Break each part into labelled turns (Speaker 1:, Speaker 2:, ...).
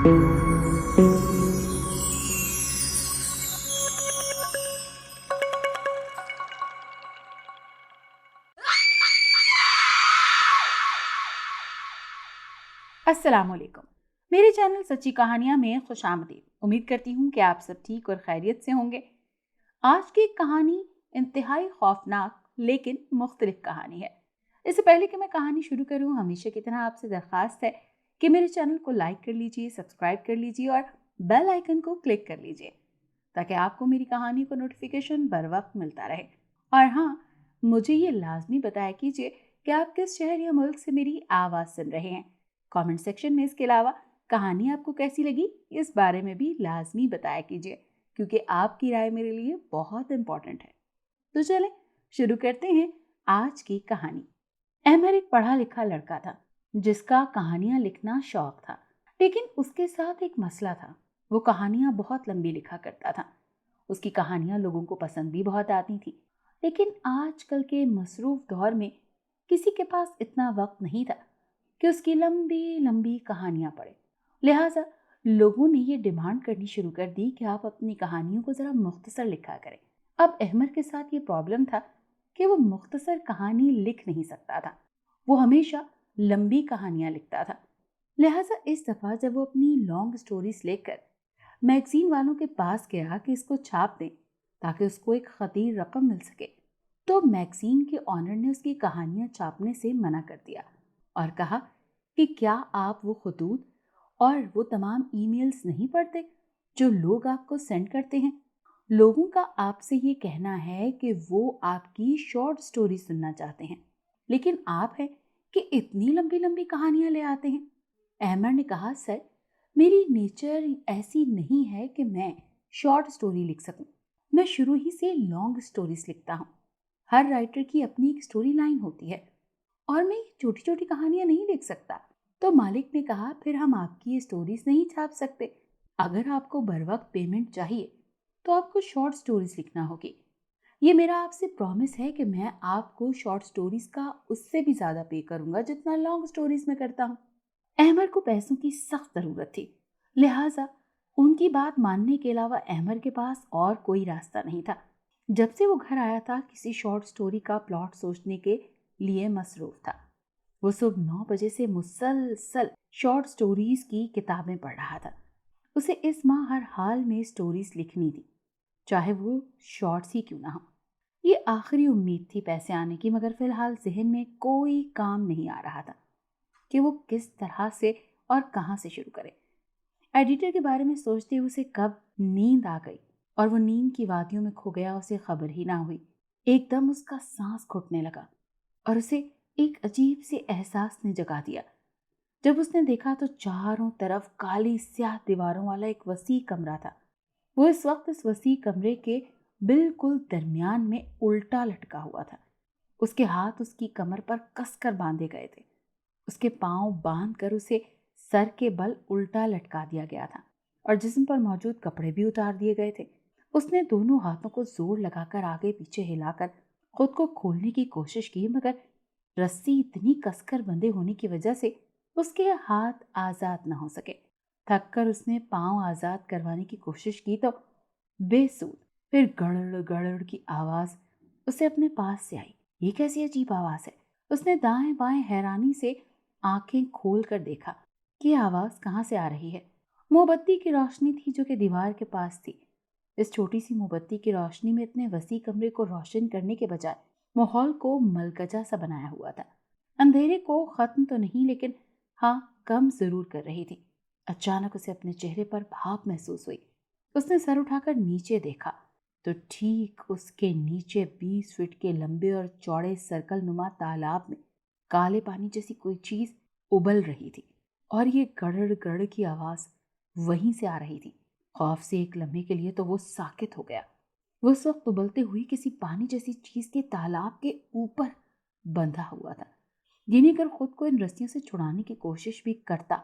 Speaker 1: अस्सलाम वालेकुम। मेरे चैनल सच्ची कहानियाँ में खुशामदीद। उम्मीद करती हूँ कि आप सब ठीक और खैरियत से होंगे। आज की कहानी इंतहाई खौफनाक लेकिन मुख्तलिफ कहानी है। इससे पहले कि मैं कहानी शुरू करूँ, हमेशा की तरह आपसे दरख्वास्त है कि मेरे चैनल को लाइक कर लीजिए, सब्सक्राइब कर लीजिए और बेल आइकन को क्लिक कर लीजिए ताकि आपको मेरी कहानी को नोटिफिकेशन बर वक्त मिलता रहे। और हाँ, मुझे ये लाजमी बताया कीजिए कि आप किस शहर या मुल्क से मेरी आवाज़ सुन रहे हैं। कमेंट सेक्शन में इसके अलावा कहानी आपको कैसी लगी इस बारे में भी लाजमी बताया कीजिए, क्योंकि आपकी राय मेरे लिए बहुत इंपॉर्टेंट है। तो चलें शुरू करते हैं आज की कहानी। अहमर एक पढ़ा लिखा लड़का था जिसका कहानियां लिखना शौक था, लेकिन उसके साथ एक मसला था। वो कहानियां बहुत लंबी लिखा करता था। उसकी कहानियां लोगों को पसंद भी बहुत आती थी, लेकिन आजकल के मसरूफ दौर में किसी के पास इतना वक्त नहीं था कि उसकी लंबी लंबी कहानियां पढ़े। लिहाजा लोगों ने ये डिमांड करनी शुरू कर दी कि आप अपनी कहानियों को जरा मुख्तसर लिखा करें। अब अहमर के साथ ये प्रॉब्लम था कि वो मुख्तसर कहानी लिख नहीं सकता था। वो हमेशा लंबी कहानियां लिखता था। लिहाजा इस दफा जब वो अपनी लॉन्ग स्टोरीज लेकर मैगजीन वालों के पास गया कि इसको छाप दें ताकि उसको एक खतीर रकम मिल सके, तो मैगजीन के ऑनर ने उसकी कहानियां छापने से मना कर दिया और कहा कि क्या आप वो खतूत और वो तमाम ईमेल्स नहीं पढ़ते जो लोग आपको सेंड करते हैं। लोगों का आपसे ये कहना है कि वो आपकी शॉर्ट स्टोरी सुनना चाहते हैं, लेकिन आप है कि इतनी लंबी लंबी कहानियां ले आते हैं। अहमर ने कहा, सर, मेरी नेचर ऐसी नहीं है कि मैं शॉर्ट स्टोरी लिख सकूं। मैं शुरू ही से लॉन्ग स्टोरीज लिखता हूं। हर राइटर की अपनी एक स्टोरी लाइन होती है और मैं छोटी छोटी कहानियां नहीं लिख सकता। तो मालिक ने कहा, फिर हम आपकी ये स्टोरीज नहीं छाप सकते। अगर आपको बर वक्त पेमेंट चाहिए तो आपको शॉर्ट स्टोरीज लिखना होगी। ये मेरा आपसे प्रॉमिस है कि मैं आपको शॉर्ट स्टोरीज का उससे भी ज्यादा पे करूंगा जितना लॉन्ग स्टोरीज में करता हूँ। अहमर को पैसों की सख्त जरूरत थी, लिहाजा उनकी बात मानने के अलावा अहमर के पास और कोई रास्ता नहीं था। जब से वो घर आया था, किसी शॉर्ट स्टोरी का प्लॉट सोचने के लिए मसरूफ था। वो सुबह 9 बजे से मुसलसल शॉर्ट स्टोरीज की किताबें पढ़ रहा था। उसे इस माह हर हाल में स्टोरीज लिखनी थी, चाहे वो शॉर्ट्स ही क्यों ना हो। ये आखिरी उम्मीद थी पैसे आने की, मगर फिलहाल जहन में कोई काम नहीं आ रहा था कि वो किस तरह से और कहाँ से शुरू करे। एडिटर के बारे में सोचते हुए उसे कब नींद आ गई और वो नींद की वादियों में खो गया, उसे खबर ही ना हुई। एकदम उसका सांस घुटने लगा और उसे एक अजीब से एहसास ने जगा दिया। जब उसने देखा तो चारों तरफ काली स्याह दीवारों वाला एक वसी कमरा था। वो इस वक्त इस वसी कमरे के बिल्कुल दरमियान में उल्टा लटका हुआ था। उसके हाथ उसकी कमर पर कसकर बांधे गए थे। उसके पांव बांध कर उसे सर के बल उल्टा लटका दिया गया था और जिस्म पर मौजूद कपड़े भी उतार दिए गए थे। उसने दोनों हाथों को जोर लगाकर आगे पीछे हिलाकर खुद को खोलने की कोशिश की, मगर रस्सी इतनी कसकर बंधे होने की वजह से उसके हाथ आजाद न हो सके। थककर उसने पांव आजाद करवाने की कोशिश की तो बेसूद। फिर गड़ड़ गड़ड़ की आवाज उसे अपने पास से आई। ये कैसी अजीब आवाज है? उसने दाएं बाएं हैरानी से आंखें खोल कर देखा कि आवाज कहाँ से आ रही है। मोमबत्ती की रोशनी थी जो कि दीवार के पास थी। इस छोटी सी मोमबत्ती की रोशनी में इतने वसी कमरे को रोशन करने के बजाय माहौल को मलगजा सा बनाया हुआ था। अंधेरे को खत्म तो नहीं, लेकिन हाँ, कम जरूर कर रही थी। अचानक उसे अपने चेहरे पर भाप महसूस हुई। उसने सर उठाकर नीचे देखा तो ठीक उसके नीचे 20 फीट के लंबे और चौड़े सर्कल नुमा तालाब में काले पानी जैसी कोई चीज उबल रही थी और ये गड़ड़ गड़ड़ की आवाज वहीं से आ रही थी। खौफ से एक लम्हे के लिए तो वो साकित हो गया। वो उस वक्त उबलते हुई किसी पानी जैसी चीज के तालाब के ऊपर बंधा हुआ था। गिनी कर खुद को इन रस्सियों से छुड़ाने की कोशिश भी करता,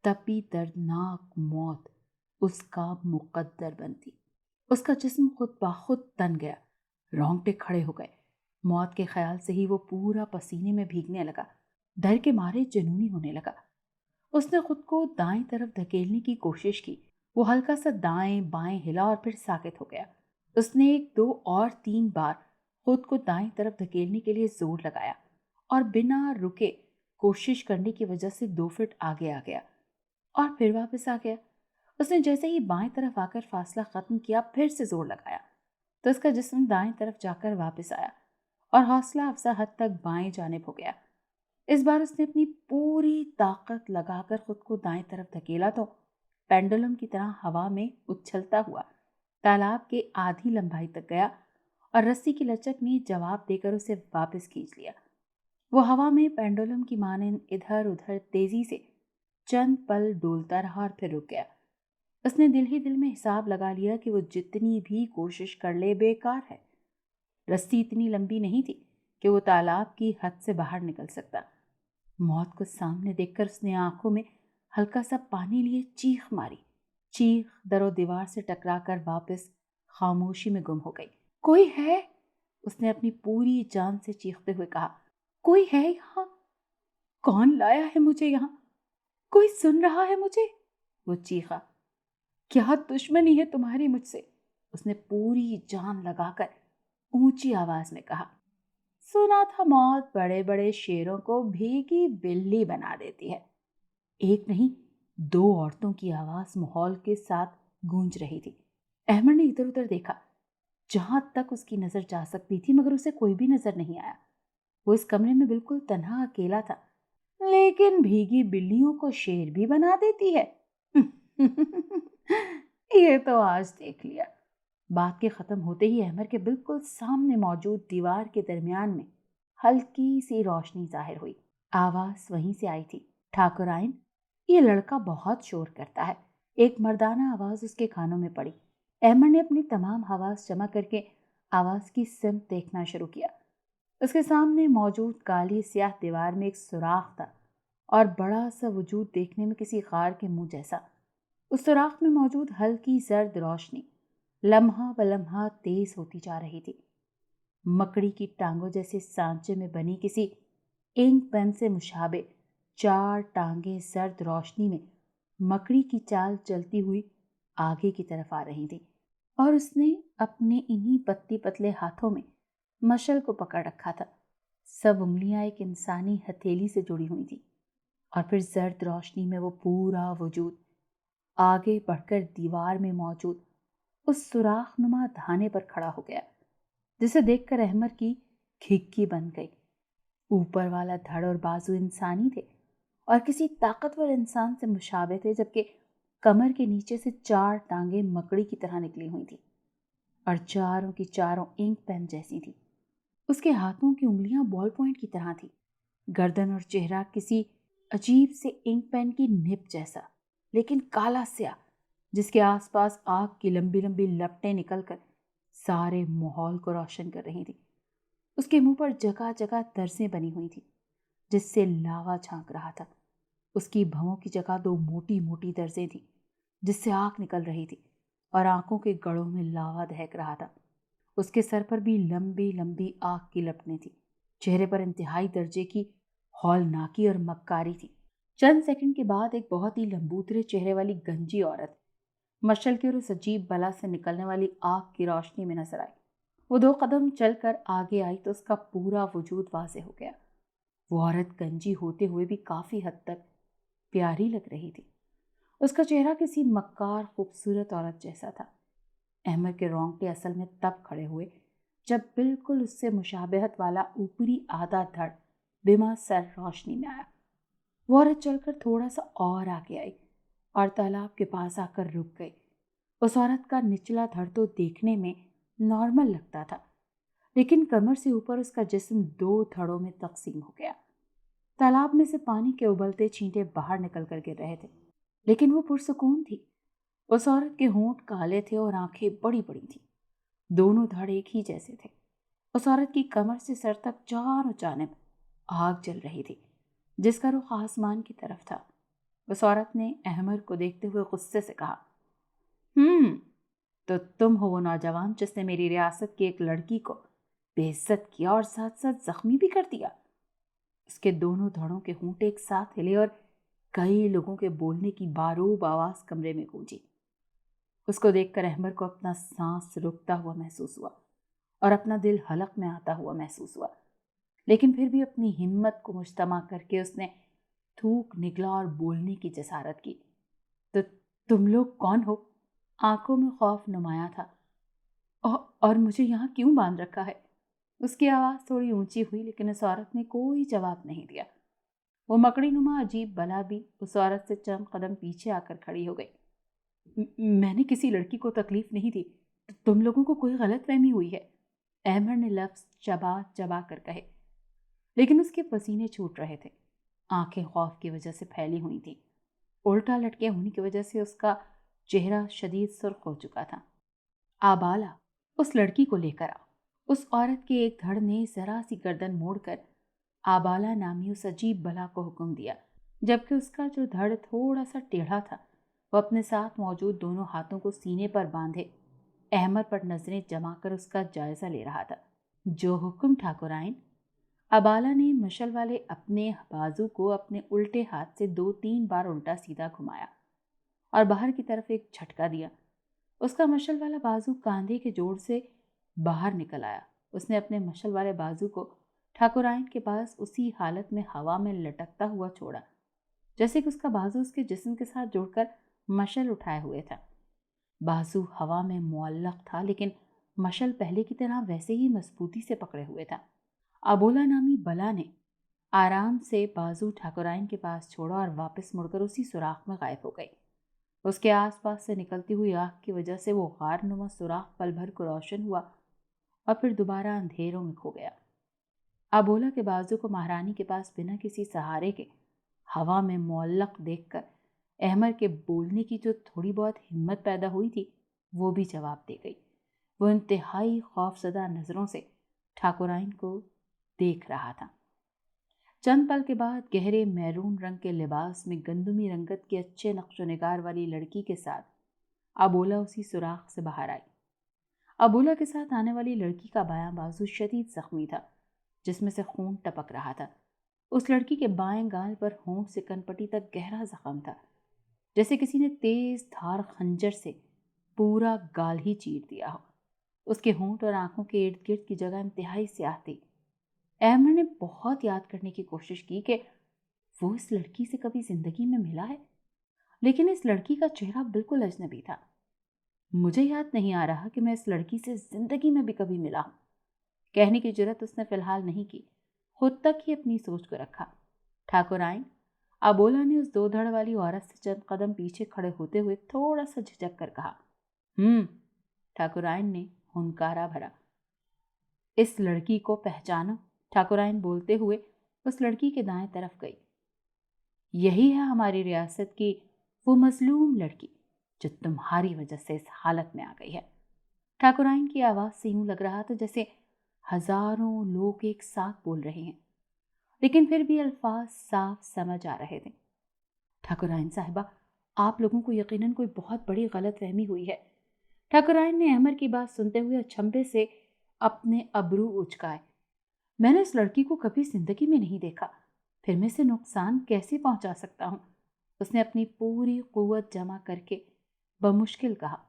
Speaker 1: तब भी दर्दनाक मौत उसका मुकद्दर बनती। उसका जिस्म खुद ब खुद तन गया, रोंगटे खड़े हो गए। मौत के ख्याल से ही वो पूरा पसीने में भीगने लगा। डर के मारे जुनूनी होने लगा। اس نے خود کو دائیں طرف دھکیلنے کی کوشش کی۔ وہ ہلکا سا دائیں بائیں ہلا اور پھر ساکت ہو گیا۔ اس نے 1 2 اور 3 بار خود کو دائیں طرف دھکیلنے کے لیے زور لگایا اور بنا رکے کوشش کرنے کی وجہ سے 2 فٹ آگے آ گیا اور پھر واپس آ گیا۔ اس نے جیسے ہی بائیں طرف آ کر فاصلہ ختم کیا، پھر سے زور لگایا تو اس کا جسم دائیں طرف جا کر واپس آیا اور حوصلہ افزا حد تک بائیں جانب ہو گیا۔ اس بار اس نے اپنی پوری طاقت لگا کر خود کو دائیں طرف دھکیلا تو پینڈولم کی طرح ہوا میں اچھلتا ہوا تالاب کے آدھی لمبائی تک گیا اور رسی کی لچک نے جواب دے کر اسے واپس کھینچ لیا۔ وہ ہوا میں پینڈولم کی مانند ادھر ادھر تیزی سے چند پل ڈولتا رہا اور پھر رک گیا۔ اس نے دل ہی دل میں حساب لگا لیا کہ وہ جتنی بھی کوشش کر لے بیکار ہے۔ رسی اتنی لمبی نہیں تھی کہ وہ تالاب کی حد سے باہر نکل سکتا۔ موت کو سامنے دیکھ کر اس نے آنکھوں میں ہلکا سا پانی لیے چیخ ماری۔ چیخ در و دیوار سے ٹکرا کر واپس خاموشی میں گم ہو گئی۔ کوئی ہے؟ اس نے اپنی پوری جان سے چیختے ہوئے کہا، کوئی ہے یہاں؟ کون لایا ہے مجھے یہاں؟ کوئی سن رہا ہے مجھے؟ وہ چیخا۔ کیا دشمنی ہے تمہاری مجھ سے؟ اس نے پوری جان لگا کر اونچی آواز میں کہا۔ سنا تھا موت بڑے بڑے شیروں کو بھیگی بلی بنا دیتی ہے۔ ایک نہیں 2 عورتوں کی آواز ماحول کے ساتھ گونج رہی تھی۔ احمد نے ادھر ادھر دیکھا جہاں تک اس کی نظر جا سکتی تھی، مگر اسے کوئی بھی نظر نہیں آیا۔ وہ اس کمرے میں بالکل تنہا اکیلا تھا۔ لیکن بھیگی بلیوں کو شیر بھی بنا دیتی ہے؟ یہ تو آج دیکھ لیا۔ بات کے ختم ہوتے ہی احمد کے بالکل سامنے موجود دیوار کے درمیان میں ہلکی سی روشنی ظاہر ہوئی۔ آواز وہیں سے آئی تھی، ٹھاکرائن، یہ لڑکا بہت شور کرتا ہے۔ ایک مردانہ آواز اس کے کانوں میں پڑی۔ احمد نے اپنی تمام حواس جمع کر کے آواز کی سمت دیکھنا شروع کیا۔ اس کے سامنے موجود کالی سیاہ دیوار میں ایک سوراخ تھا اور بڑا سا وجود دیکھنے میں کسی غار کے منہ جیسا۔ اس سوراخ میں موجود ہلکی زرد روشنی لمحہ بلمحہ تیز ہوتی جا رہی تھی۔ مکڑی کی ٹانگوں جیسے سانچے میں بنی کسی انک پین سے مشابہ 4 ٹانگیں زرد روشنی میں مکڑی کی چال چلتی ہوئی آگے کی طرف آ رہی تھی، اور اس نے اپنے انہی پتلی پتلے ہاتھوں میں مشل کو پکڑ رکھا تھا۔ سب انگلیاں ایک انسانی ہتھیلی سے جڑی ہوئی تھی، اور پھر زرد روشنی میں وہ پورا وجود آگے بڑھ کر دیوار میں موجود اس سوراخ نما دھانے پر کھڑا ہو گیا، جسے دیکھ کر احمد کی کھکی بن گئی۔ اوپر والا دھڑ اور بازو انسانی تھے اور کسی طاقتور انسان سے مشابہ تھے، جبکہ کمر کے نیچے سے 4 ٹانگیں مکڑی کی طرح نکلی ہوئی تھی اور چاروں کی چاروں انک پین جیسی تھی۔ اس کے ہاتھوں کی انگلیاں بال پوائنٹ کی طرح تھی۔ گردن اور چہرہ کسی عجیب سے انک پین کی نب جیسا، لیکن کالا سیاہ، جس کے آس پاس آگ کی لمبی لمبی لپٹیں نکل کر سارے ماحول کو روشن کر رہی تھی۔ اس کے منہ پر جگہ جگہ درزیں بنی ہوئی تھی جس سے لاوا جھانک رہا تھا۔ اس کی بھووں کی جگہ 2 موٹی موٹی درزیں تھیں جس سے آگ نکل رہی تھی، اور آنکھوں کے گڑوں میں لاوا دہک رہا تھا۔ اس کے سر پر بھی لمبی لمبی آگ کی لپٹیں تھیں۔ چہرے پر انتہائی درجے کی ہولناکی اور مکاری تھی۔ چند سیکنڈ کے بعد ایک بہت ہی لمبوترے چہرے والی گنجی عورت مشل کی اور اس عجیب بلا سے نکلنے والی آگ کی روشنی میں نظر آئی۔ وہ 2 قدم چل کر آگے آئی تو اس کا پورا وجود واضح ہو گیا۔ وہ عورت گنجی ہوتے ہوئے بھی کافی حد تک پیاری لگ رہی تھی۔ اس کا چہرہ کسی مکار خوبصورت عورت جیسا تھا۔ احمد کے رونگٹے اصل میں تب کھڑے ہوئے جب بالکل اس سے مشابہت والا اوپری آدھا دھڑ بما سر روشنی میں آیا۔ وہ عورت چل کر تھوڑا سا اور آگے آئی اور تالاب کے پاس آ کر رک گئی۔ اس عورت کا نچلا دھڑ تو دیکھنے میں نارمل لگتا تھا، لیکن کمر سے اوپر اس کا جسم 2 دھڑوں میں تقسیم ہو گیا۔ تالاب میں سے پانی کے ابلتے چھینٹے باہر نکل کر گر رہے تھے، لیکن وہ پرسکون تھی۔ اس عورت کے ہونٹ کالے تھے اور آنکھیں بڑی بڑی تھیں۔ دونوں دھڑ ایک ہی جیسے تھے۔ اس عورت کی کمر سے سر تک چاروں جانب آگ جل رہی تھی، جس کا رخ آسمان کی طرف تھا۔ اس عورت نے احمد کو دیکھتے ہوئے غصے سے کہا، تو تم ہو وہ نوجوان جس نے میری ریاست کی ایک لڑکی کو بے عزت کیا اور ساتھ ساتھ زخمی بھی کر دیا۔ اس کے دونوں دھڑوں کے ہونٹ ایک ساتھ ہلے اور कई लोगों के बोलने की बारूद आवाज कमरे में गूंजी। उसको देखकर अहमर को अपना सांस रुकता हुआ महसूस हुआ और अपना दिल हलक में आता हुआ महसूस हुआ। लेकिन फिर भी अपनी हिम्मत को मुश्तमा करके उसने थूक निकला और बोलने की जसारत की। तो तुम लोग कौन हो? आंखों में खौफ नुमाया था। और मुझे यहाँ क्यों बांध रखा है? उसकी आवाज़ थोड़ी ऊंची हुई, लेकिन उस औरत ने कोई जवाब नहीं दिया। वो मकड़ी नुमा अजीब बला भी उस औरत से चंद कदम पीछे आकर खड़ी हो गई। मैंने किसी लड़की को तकलीफ नहीं दी, तुम लोगों को कोई गलतफहमी हुई है, अहमर ने लफ्ज़ चबा चबा कर कहे। लेकिन उसके पसीने छूट रहे थे, आंखें खौफ की वजह से फैली हुई थी। उल्टा लटके होने की वजह से उसका चेहरा शदीद सुर्ख हो चुका था। आबाला, उस लड़की को लेकर आ। उस औरत के एक धड़ ने जरा सी गर्दन मोड़कर आबाला नामी उस अजीब बला को हुक्म दिया, जबकि उसका जो धड़ थोड़ा सा टेढ़ा था वो अपने साथ मौजूद दोनों हाथों को सीने पर बांधे अहमर पर नजरें जमाकर उसका जायजा ले रहा था। जो हुक्म ठाकुराइन। अबाला ने मशल वाले अपने बाजू को अपने उल्टे हाथ से 2-3 बार उल्टा सीधा घुमाया और बाहर की तरफ एक झटका दिया। उसका मशल वाला बाजू कांधे के जोड़ से बाहर निकल आया। उसने अपने मशल वाले बाजू को ठाकुराइन के पास उसी हालत में हवा में लटकता हुआ छोड़ा, जैसे कि उसका बाजू उसके जिस्म के साथ जुड़कर मशल उठाए हुए था। बाजू हवा में मुअल्लक था, लेकिन मशल पहले की तरह वैसे ही मजबूती से पकड़े हुए था। अबोला नामी बला ने आराम से बाजू ठाकुराइन के पास छोड़ा और वापस मुड़कर उसी सुराख में गायब हो गई। उसके आसपास से निकलती हुई आग की वजह से वो गार नुमा सुराख पल भर को रोशन हुआ और फिर दोबारा अंधेरों में खो गया। अबोला के बाजू को महारानी के पास बिना किसी सहारे के हवा में मुअल्लक देखकर अहमर के बोलने की जो थोड़ी बहुत हिम्मत पैदा हुई थी वो भी जवाब दे गई। वो इंतहाई खौफजदा नज़रों से ठाकुराइन को देख रहा था। चंद पल के बाद गहरे मैरून रंग के लिबास में गंदुमी रंगत की अच्छे नक्शो निगार वाली लड़की के साथ अबोला उसी सुराख से बाहर आई। अबोला के साथ आने वाली लड़की का बायां बाजू शदीद जख्मी था, जिसमें से खून टपक रहा था। उस लड़की के बाएं गाल पर होंठ से कनपटी तक गहरा जख्म था, जैसे किसी ने तेज धार खंजर से पूरा गाल ही चीर दिया हो। उसके होंठ और आंखों के इर्द गिर्द की जगह इंतहाई स्याह थी। अहमर ने बहुत याद करने की कोशिश की कि वो इस लड़की से कभी जिंदगी में मिला है, लेकिन इस लड़की का चेहरा बिल्कुल अजनबी था। मुझे याद नहीं आ रहा कि मैं इस लड़की से जिंदगी में भी कभी मिला हूं, कहने की जुर्रत उसने फिलहाल नहीं की। खुद तक ही अपनी सोच को रखा। ठाकुराइन, अबोला ने उस दो धड़ वाली औरत से चंद कदम पीछे खड़े होते हुए थोड़ा सा झिझक कर कहा। ठाकुराइन ने हुनकारा भरा। इस लड़की को पहचानो, ठाकुराइन बोलते हुए उस लड़की के दाएं तरफ गई। यही है हमारी रियासत की वो मजलूम लड़की जो तुम्हारी वजह से इस हालत में आ गई है। ठाकुराइन की आवाज से यूं लग रहा था जैसे हजारों लोग एक साथ बोल रहे हैं, लेकिन फिर भी अल्फाज साफ समझ आ रहे थे। ठाकुराइन साहिबा, आप लोगों को यकीनन कोई बहुत बड़ी गलतफहमी हुई है। ठाकुराइन ने अहमर की बात सुनते हुए अचंभे से अपने अबरू उचकाए। मैंने इस लड़की को कभी जिंदगी में नहीं देखा, फिर मैं इसे नुकसान कैसे पहुंचा सकता हूं? उसने अपनी पूरी कुव्वत जमा करके बमुश्किल कहा।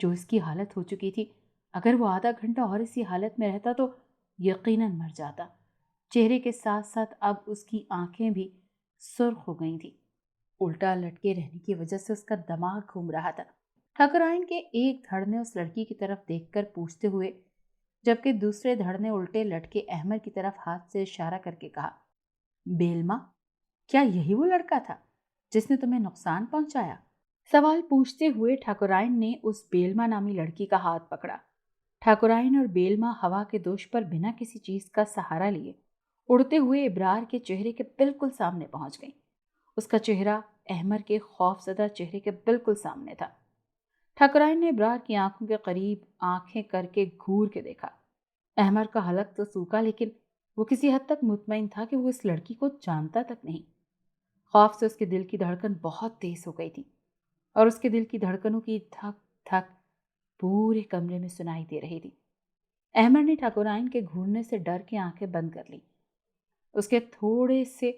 Speaker 1: जो इसकी हालत हो चुकी थी, अगर वो आधा घंटा और इसी हालत में रहता तो यकीनन मर जाता। चेहरे के साथ साथ अब उसकी आंखें भी सुर्ख हो गई थी। उल्टा लटके रहने की वजह से उसका दिमाग घूम रहा था। ठाकुराइन के एक धड़ ने उस लड़की की तरफ देखकर पूछते हुए, जबकि दूसरे धड़ ने उल्टे लटके अहमर की तरफ हाथ से इशारा करके कहा, बेलमा, क्या यही वो लड़का था जिसने तुम्हें नुकसान पहुंचाया? सवाल पूछते हुए ठाकुराइन ने उस बेलमा नामी लड़की का हाथ पकड़ा। ठाकुराइन और बेलमा हवा के दोष पर बिना किसी चीज का सहारा लिए उड़ते हुए इब्रार के चेहरे के बिल्कुल सामने पहुंच गई। उसका चेहरा अहमर के खौफजदा चेहरे के बिल्कुल सामने था। ठाकुराइन ने इब्रार की आंखों के करीब आंखें करके घूर के देखा। अहमर का हलक तो सूखा, लेकिन वो किसी हद तक मुतमईन था कि वो इस लड़की को जानता तक नहीं। खौफ से उसके दिल की धड़कन बहुत तेज हो गई थी और उसके दिल की धड़कनों की धक धक पूरे कमरे में सुनाई दे रही थी। अहमर ने ठाकुराइन के घूरने से डर के आंखें बंद कर ली। उसके थोड़े से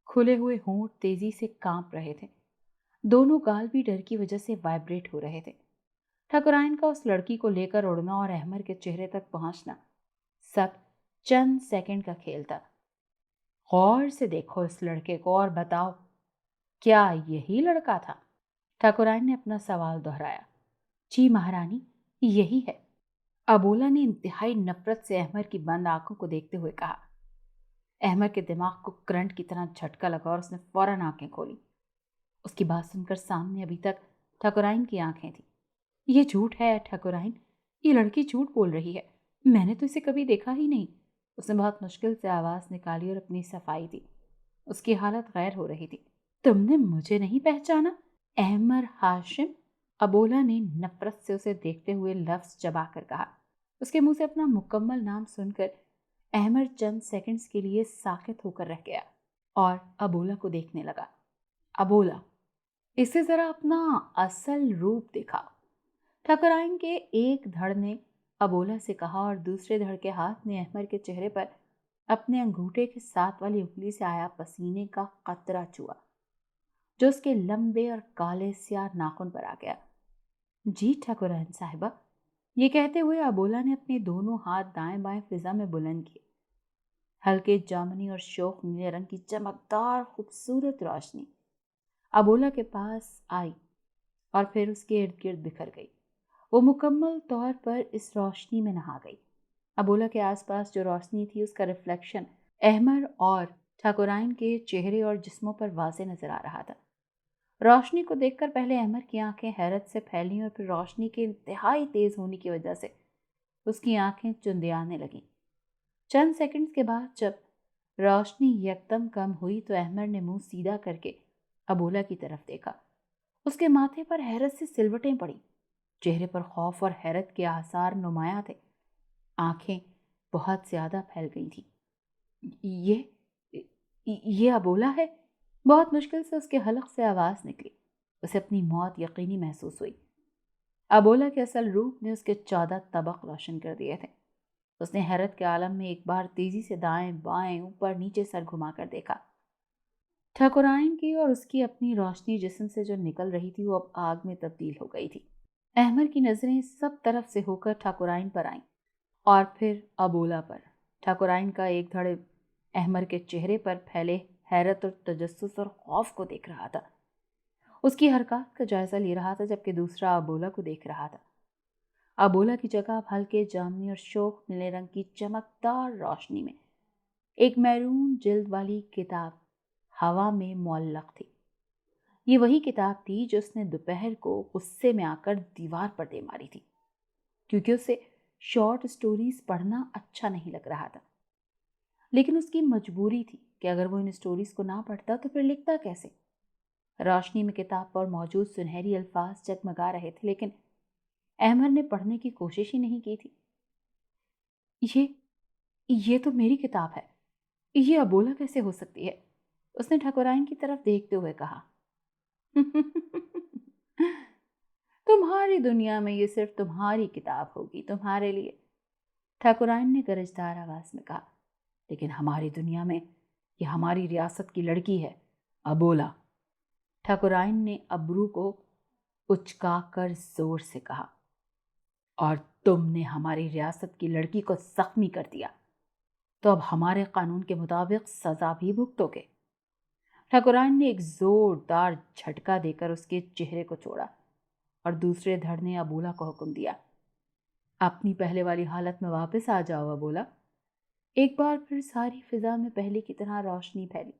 Speaker 1: खुले हुए होंठ तेजी से कांप रहे थे, दोनों गाल भी डर की वजह से वाइब्रेट हो रहे थे। ठाकुराइन का उस लड़की को लेकर उड़ना और अहमर के चेहरे तक पहुंचना सब चंद सेकंड का खेल था। गौर से देखो इस लड़के को और बताओ, क्या यही लड़का था? ठाकुराइन ने अपना सवाल दोहराया। जी महारानी, यही है, अबोला ने इंतहाई नफरत से अहमर की बंद आंखों को देखते हुए कहा। अहमर के दिमाग को करंट की तरह झटका लगा और उसने फौरन आंखें खोली। उसकी बात सुनकर सामने अभी तक ठाकुराइन की आंखें थी। ये झूठ है ठाकुराइन, ये लड़की झूठ बोल रही है, मैंने तो इसे कभी देखा ही नहीं। उसने बहुत मुश्किल से आवाज निकाली और अपनी सफाई दी। उसकी हालत गैर हो रही थी। तुमने मुझे नहीं पहचाना? अहमर हाशिम, अबोला ने नफरत से उसे देखते हुए लफ्ज चबा कर कहा। उसके मुंह से अपना मुकम्मल नाम सुनकर अहमर चंद सेकंड्स के लिए साकित होकर रह गया और अबोला को देखने लगा। अबोला, इसे जरा अपना असल रूप दिखा। ठाकुराइन के एक धड़ ने अबोला से कहा और दूसरे धड़ के हाथ ने अहमर के चेहरे पर अपने अंगूठे के साथ वाली उंगली से आया पसीने का कतरा छुआ, जो उसके लंबे और काले स्याह नाखून पर आ गया। जी ठाकुराइन साहिबा, ये कहते हुए अबोला ने अपने दोनों हाथ दाएं बाएं फिजा में बुलंद किए। हल्के जामुनी और शोख नीले रंग की चमकदार खूबसूरत रोशनी अबोला के पास आई और फिर उसके इर्द गिर्द बिखर गई। वो मुकम्मल तौर पर इस रोशनी में नहा गई। अबोला के आसपास जो रोशनी थी उसका रिफ्लेक्शन अहमर और ठाकुराइन के चेहरे और जिस्मों पर वाज़े नजर आ रहा था। रोशनी को देखकर पहले अहमर की आंखें हैरत से फैली और फिर रोशनी के इंतहाई तेज होने की वजह से उसकी आंखें चुंधियाने लगीं। चंद सेकंड्स के बाद जब रोशनी यकदम कम हुई तो अहमर ने मुंह सीधा करके अबोला की तरफ देखा। उसके माथे पर हैरत से सिलवटें पड़ी, चेहरे पर खौफ और हैरत के आसार नुमाया थे। आंखें बहुत ज्यादा फैल गई थी। ये अबोला है? बहुत मुश्किल से उसके हलक से आवाज निकली। उसे अपनी मौत यकीनी महसूस हुई। अबोला के असल रूप ने उसके 14 तबक रोशन कर दिए थे। उसने हैरत के आलम में एक बार तेजी से दाएं बाएं ऊपर नीचे सर घुमाकर देखा। ठाकुराइन की और उसकी अपनी रोशनी जिस्म से जो निकल रही थी वो अब आग में तब्दील हो गई थी। अहमर की नजरें सब तरफ से होकर ठाकुराइन पर आईं और फिर अबोला पर। ठाकुराइन का एक धड़ अहमर के चेहरे पर फैले हैरत और तजस्सुस और खौफ को देख रहा था। उसकी हरकत का जायजा ले रहा था, जबकि दूसरा अबोला को देख रहा था। अबोला की जगह अब हल्के जामुनी और शोख नीले रंग की चमकदार रोशनी में एक मैरून जिल्द वाली किताब हवा में मुअल्लक थी। ये वही किताब थी जो उसने दोपहर को गुस्से में आकर दीवार पर दे मारी थी, क्योंकि उसे शॉर्ट स्टोरीज पढ़ना अच्छा नहीं लग रहा था। लेकिन उसकी मजबूरी थी कि अगर वो इन स्टोरीज को ना पढ़ता तो फिर लिखता कैसे। रोशनी में किताब पर मौजूद सुनहरी अल्फाज जगमगा रहे थे, लेकिन अहमर ने पढ़ने की कोशिश ही नहीं की थी। ये तो मेरी किताब है, ये अबोला कैसे हो सकती है? उसने ठाकुराइन की तरफ देखते हुए कहा। तुम्हारी दुनिया में ये सिर्फ तुम्हारी किताब होगी, तुम्हारे लिए, ठाकुराइन ने गरजदार आवाज में कहा। लेकिन हमारी दुनिया में ये हमारी रियासत की लड़की है, अबोला। ठाकुराइन ने अबरू को उचकाकर जोर से कहा। और तुमने हमारी रियासत की लड़की को जख्मी कर दिया, तो अब हमारे कानून के मुताबिक सजा भी भुगतोगे। ठाकुराइन ने एक जोरदार झटका देकर उसके चेहरे को छोड़ा और दूसरे धड़ ने अबोला को हुक्म दिया, अपनी पहले वाली हालत में वापस आ जाओ अबोला। एक बार फिर सारी फिजा में पहले की तरह रोशनी फैली।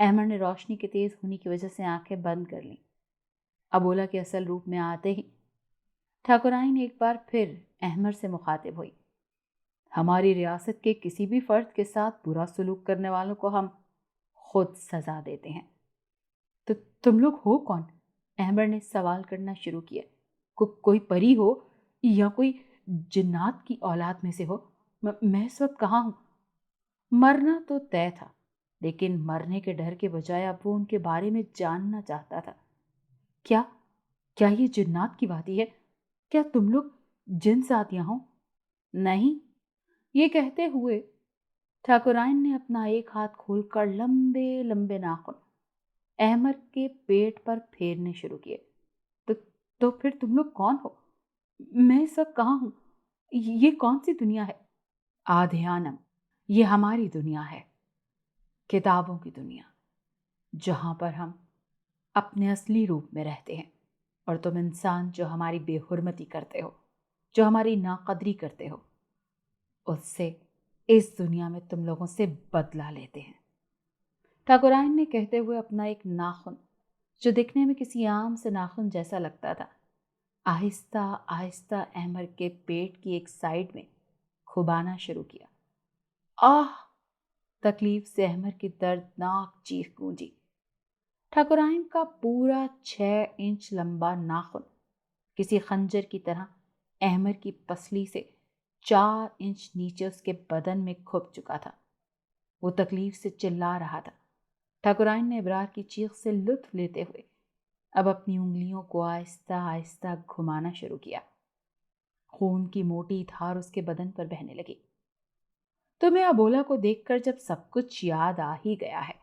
Speaker 1: अहमर ने रोशनी के तेज होने की वजह से आंखें बंद कर लीं। अबोला के असल रूप में आते ही ठाकुराइन एक बार फिर अहमर से मुखातिब हुई। हमारी रियासत के किसी भी फर्द के साथ बुरा सलूक करने वालों को हम खुद सजा देते हैं। तो तुम लोग हो कौन? अहमर ने सवाल करना शुरू किया। कोई परी हो या कोई जिन्नात की औलाद में से हो? मैं इस वक्त कहाँ हूँ? मरना तो तय था, लेकिन मरने के डर के बजाय अब वो उनके बारे में जानना चाहता था। क्या क्या ये जिन्नात की बाती है? क्या तुम लोग जिन साथियां हो? नहीं, ये कहते हुए ठाकुराइन ने अपना एक हाथ खोलकर लंबे लंबे नाखून अहमर के पेट पर फेरने शुरू किए। तो तो फिर तुम लोग कौन हो? मैं इस वक्त कहाँ हूँ? ये कौन सी दुनिया है? आध्यानम, ये हमारी दुनिया है, किताबों की दुनिया, जहाँ पर हम अपने असली रूप में रहते हैं। और तुम इंसान जो हमारी बेहुरमती करते हो, जो हमारी नाकदरी करते हो, उससे इस दुनिया में तुम लोगों से बदला लेते हैं। ठाकुराइन ने कहते हुए अपना एक नाखून, जो दिखने में किसी आम से नाखून जैसा लगता था, आहिस्ता आहिस्ता अहमर के पेट की एक साइड में खुबाना शुरू किया। आह! तकलीफ से अहमर की दर्दनाक चीख गूंजी। ठाकुराइन का पूरा 6 इंच लंबा नाखून किसी खंजर की तरह अहमर की पसली से 4 इंच नीचे उसके बदन में घुप चुका था। वो तकलीफ से चिल्ला रहा था। ठाकुराइन ने इब्रार की चीख से लुत्फ लेते हुए अब अपनी उंगलियों को आहिस्ता आहिस्ता घुमाना शुरू किया। खून की मोटी धार उसके बदन पर बहने लगी। तुम्हें अबोला को देखकर जब सब कुछ याद आ ही गया है,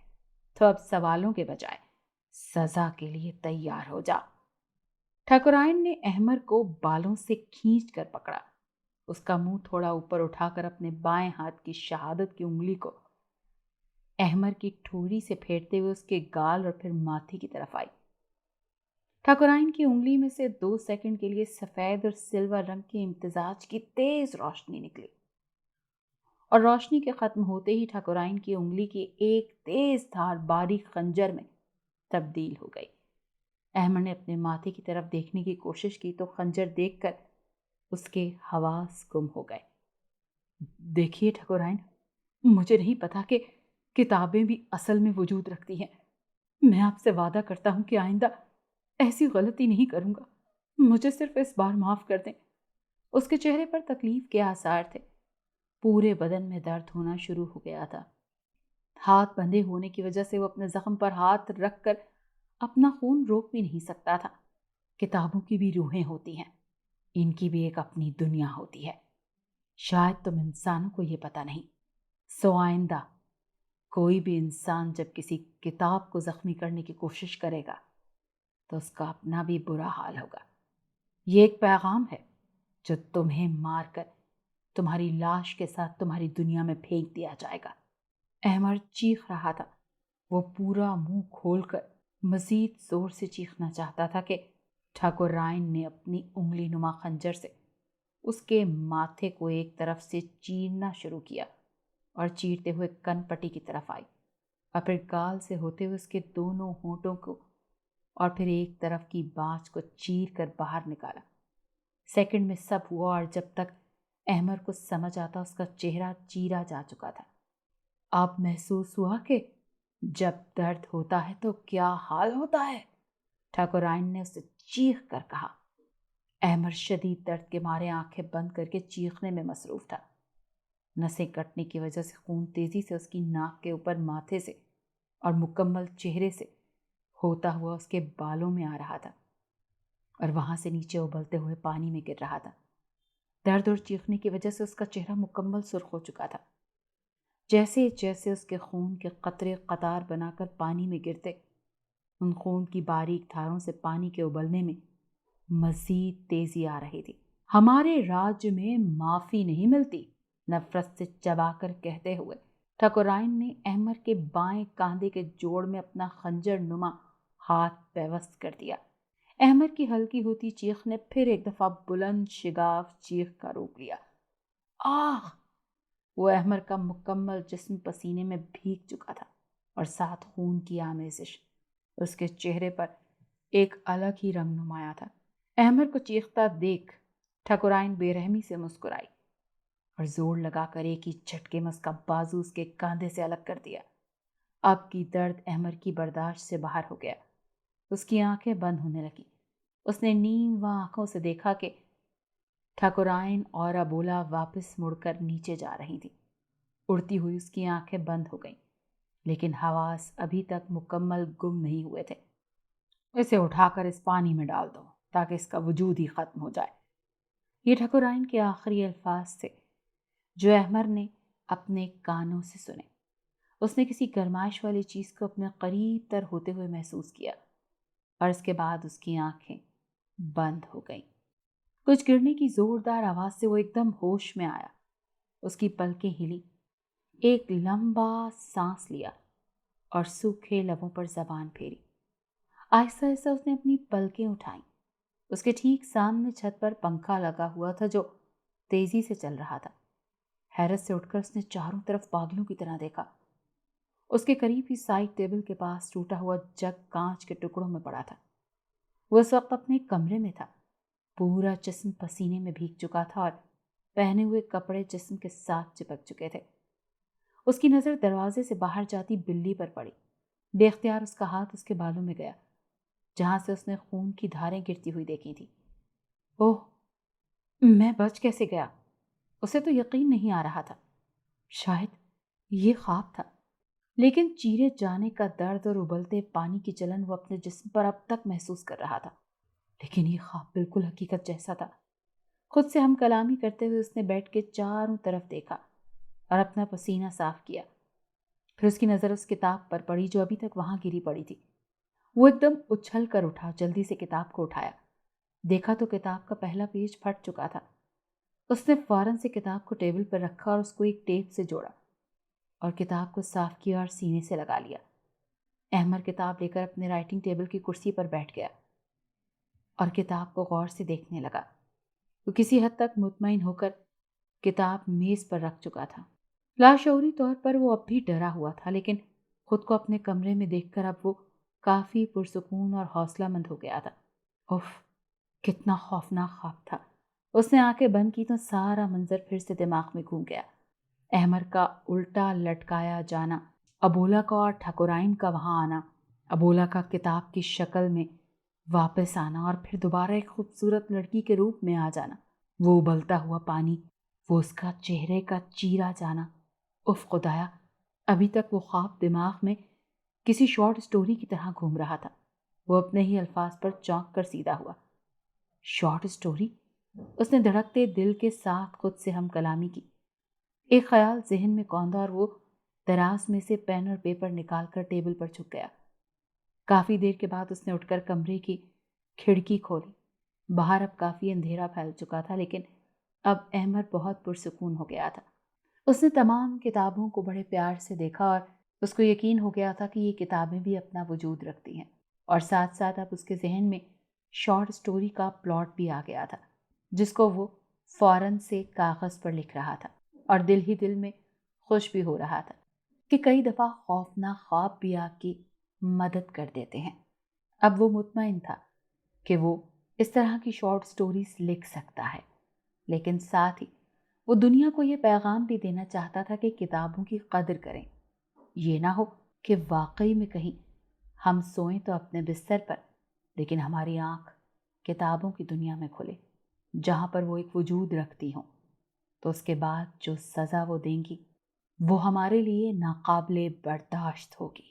Speaker 1: तो अब सवालों के बजाय सजा के लिए तैयार हो जा। ठाकुराइन ने अहमर को बालों से खींच कर पकड़ा। उसका मुंह थोड़ा ऊपर उठाकर अपने बाएं हाथ की शहादत की उंगली को अहमर की ठोड़ी से फेरते हुए उसके गाल और फिर माथे की तरफ आई। ठाकुराइन की उंगली में से 2 सेकंड के लिए सफेद और सिल्वर रंग के इम्तिजाज की तेज रोशनी निकली, और रोशनी के खत्म होते ही ठाकुराइन की उंगली की एक तेज धार बारीक खंजर में तब्दील हो गई। अहमद ने अपने माथे की तरफ देखने की कोशिश की तो खंजर देखकर उसके हवास गुम हो गए। देखिए ठाकुराइन, मुझे नहीं पता कि किताबें भी असल में वजूद रखती हैं। मैं आपसे वादा करता हूं कि आइंदा ऐसी गलती नहीं करूंगा। मुझे सिर्फ इस बार माफ कर दें। उसके चेहरे पर तकलीफ के आसार थे। पूरे बदन में दर्द होना शुरू हो गया था। हाथ बंधे होने की वजह से वो अपने जख्म पर हाथ रखकर अपना खून रोक भी नहीं सकता था। किताबों की भी रूहें होती हैं, इनकी भी एक अपनी दुनिया होती है। शायद तुम इंसानों को ये पता नहीं। सो आइंदा कोई भी इंसान जब किसी किताब को जख्मी करने की कोशिश करेगा तो उसका अपना भी बुरा हाल होगा। ये एक पैगाम है जो तुम्हें मारकर तुम्हारी लाश के साथ तुम्हारी दुनिया में फेंक दिया जाएगा। अहमद चीख रहा था। वो पूरा मुंह खोलकर मजीद जोर से चीखना चाहता था कि ठाकुराइन ने अपनी उंगली नुमा खंजर से उसके माथे को एक तरफ से चीरना शुरू किया और चीरते हुए कनपट्टी की तरफ आई और फिर गाल से होते हुए उसके दोनों होंठों को और फिर एक तरफ की बाँझ को चीर कर बाहर निकाला। सेकंड में सब हुआ और जब तक अहमद को समझ आता उसका चेहरा चीरा जा चुका था। अब महसूस हुआ कि जब दर्द होता है तो क्या हाल होता है, ठाकुराइन ने उसे चीख कर कहा। अहमद शदीद दर्द के मारे आंखें बंद करके चीखने में मसरूफ था। नसें कटने की वजह से खून तेजी से उसकी नाक के ऊपर माथे से और मुकम्मल चेहरे से होता हुआ उसके बालों में आ रहा था और वहां से नीचे उबलते हुए पानी में गिर रहा था। दर्द और चीखने की वजह से उसका चेहरा मुकम्मल सुर्ख हो चुका था। जैसे जैसे उसके खून के कतरे कतार बनाकर पानी में गिरते, उन खून की बारीक धारों से पानी के उबलने में मजीद तेजी आ रही थी। हमारे राज्य में माफी नहीं मिलती, नफरत से चबाकर कहते हुए ठाकुराइन ने अहमद के बाएं कांधे के जोड़ में अपना खंजर नुमा हाथ पेवस्त कर दिया। अहमद की हल्की होती चीख ने फिर एक दफा बुलंद शिगाफ चीख का रूप लिया। आह! वो अहमद का मुकम्मल जिस्म पसीने में भीग चुका था और साथ खून की आमेजिश। उसके चेहरे पर एक अलग ही रंग नुमाया था। अहमद को चीखता देख ठाकुराइन बेरहमी से मुस्कुराई और जोर लगाकर एक ही झटके में उसका बाजू उसके कंधे से अलग कर दिया। अब की दर्द अहमद की बर्दाश्त से बाहर हो गया। उसकी आंखें बंद होने लगी। उसने नीम व आंखों से देखा कि ठाकुराइन और अबोला वापस मुड़कर नीचे जा रही थी। उड़ती हुई उसकी आंखें बंद हो गईं, लेकिन हवास अभी तक मुकम्मल गुम नहीं हुए थे। इसे उठाकर इस पानी में डाल दो ताकि इसका वजूद ही खत्म हो जाए। ये ठाकुराइन के आखिरी अल्फाज थे जो अहमद ने اپنے کانوں سے سنے۔ اس نے کسی گرمائش والی چیز کو اپنے قریب تر ہوتے ہوئے محسوس کیا اور اس کے بعد اس کی آنکھیں بند ہو گئیں۔ کچھ گرنے کی زوردار آواز سے وہ ایک دم ہوش میں آیا۔ اس کی پلکیں ہلی، ایک لمبا سانس لیا اور سوکھے لبوں پر زبان پھیری۔ آہستہ آہستہ اس نے اپنی پلکیں اٹھائیں۔ اس کے ٹھیک سامنے چھت پر پنکھا لگا ہوا تھا جو تیزی سے چل رہا تھا۔ حیرت سے اٹھ کر اس نے چاروں طرف پاگلوں کی طرح دیکھا۔ اس کے قریب ہی سائڈ ٹیبل کے پاس ٹوٹا ہوا جگ کانچ کے ٹکڑوں میں پڑا تھا۔ وہ اس وقت اپنے کمرے میں تھا۔ پورا جسم پسینے میں بھیگ چکا تھا اور پہنے ہوئے کپڑے جسم کے ساتھ چپک چکے تھے۔ اس کی نظر دروازے سے باہر جاتی بلی پر پڑی۔ بے اختیار اس کا ہاتھ اس کے بالوں میں گیا جہاں سے اس نے خون کی دھاریں گرتی ہوئی دیکھی تھی۔ اوہ، میں بچ کیسے گیا؟ اسے تو یقین نہیں آ رہا تھا۔ شاید یہ خواب تھا، لیکن چیرے جانے کا درد اور ابلتے پانی کی جلن وہ اپنے جسم پر اب تک محسوس کر رہا تھا، لیکن یہ خواب بالکل حقیقت جیسا تھا۔ خود سے ہم کلامی کرتے ہوئے اس نے بیٹھ کے چاروں طرف دیکھا اور اپنا پسینہ صاف کیا۔ پھر اس کی نظر اس کتاب پر پڑی جو ابھی تک وہاں گری پڑی تھی۔ وہ ایک دم اچھل کر اٹھا، جلدی سے کتاب کو اٹھایا۔ دیکھا تو کتاب کا پہلا پیج پھٹ چکا تھا۔ اس نے فوراً سے کتاب کو ٹیبل پر رکھا اور اس کو ایک ٹیپ سے جوڑا اور کتاب کو صاف کیا اور سینے سے لگا لیا۔ احمر کتاب لے کر اپنے رائٹنگ ٹیبل کی کرسی پر بیٹھ گیا اور کتاب کو غور سے دیکھنے لگا۔ وہ کسی حد تک مطمئن ہو کر کتاب میز پر رکھ چکا تھا۔ لاشعوری طور پر وہ اب بھی ڈرا ہوا تھا، لیکن خود کو اپنے کمرے میں دیکھ کر اب وہ کافی پرسکون اور حوصلہ مند ہو گیا تھا۔ اف، کتنا خوفناک خواب تھا۔ اس نے آنکھیں بند کی تو سارا منظر پھر سے دماغ میں گھوم گیا۔ احمر کا الٹا لٹکایا جانا، ابولا کا اور ٹھکرائن کا وہاں آنا، ابولا کا کتاب کی شکل میں واپس آنا اور پھر دوبارہ ایک خوبصورت لڑکی کے روپ میں آ جانا، وہ ابلتا ہوا پانی، وہ اس کا چہرے کا چیرا جانا۔ اف خدایا، ابھی تک وہ خواب دماغ میں کسی شارٹ سٹوری کی طرح گھوم رہا تھا۔ وہ اپنے ہی الفاظ پر چونک کر سیدھا ہوا۔ Short story? اس نے دھڑکتے دل کے ساتھ خود سے ہم کلامی کی۔ ایک خیال ذہن میں کوندا اور وہ دراز میں سے پین اور پیپر نکال کر ٹیبل پر جھک گیا۔ کافی دیر کے بعد اس نے اٹھ کر کمرے کی کھڑکی کھولی۔ باہر اب کافی اندھیرا پھیل چکا تھا، لیکن اب احمر بہت پرسکون ہو گیا تھا۔ اس نے تمام کتابوں کو بڑے پیار سے دیکھا اور اس کو یقین ہو گیا تھا کہ یہ کتابیں بھی اپنا وجود رکھتی ہیں، اور ساتھ ساتھ اب اس کے ذہن میں شارٹ سٹوری کا پلاٹ بھی آ گیا تھا جس کو وہ فوراً سے کاغذ پر لکھ رہا تھا، اور دل ہی دل میں خوش بھی ہو رہا تھا کہ کئی دفعہ خوفناک خواب بھی آپ کی مدد کر دیتے ہیں۔ اب وہ مطمئن تھا کہ وہ اس طرح کی شارٹ سٹوریز لکھ سکتا ہے، لیکن ساتھ ہی وہ دنیا کو یہ پیغام بھی دینا چاہتا تھا کہ کتابوں کی قدر کریں۔ یہ نہ ہو کہ واقعی میں کہیں ہم سوئیں تو اپنے بستر پر، لیکن ہماری آنکھ کتابوں کی دنیا میں کھلے جہاں پر وہ ایک وجود رکھتی ہوں، تو اس کے بعد جو سزا وہ دیں گی وہ ہمارے لیے ناقابل برداشت ہوگی۔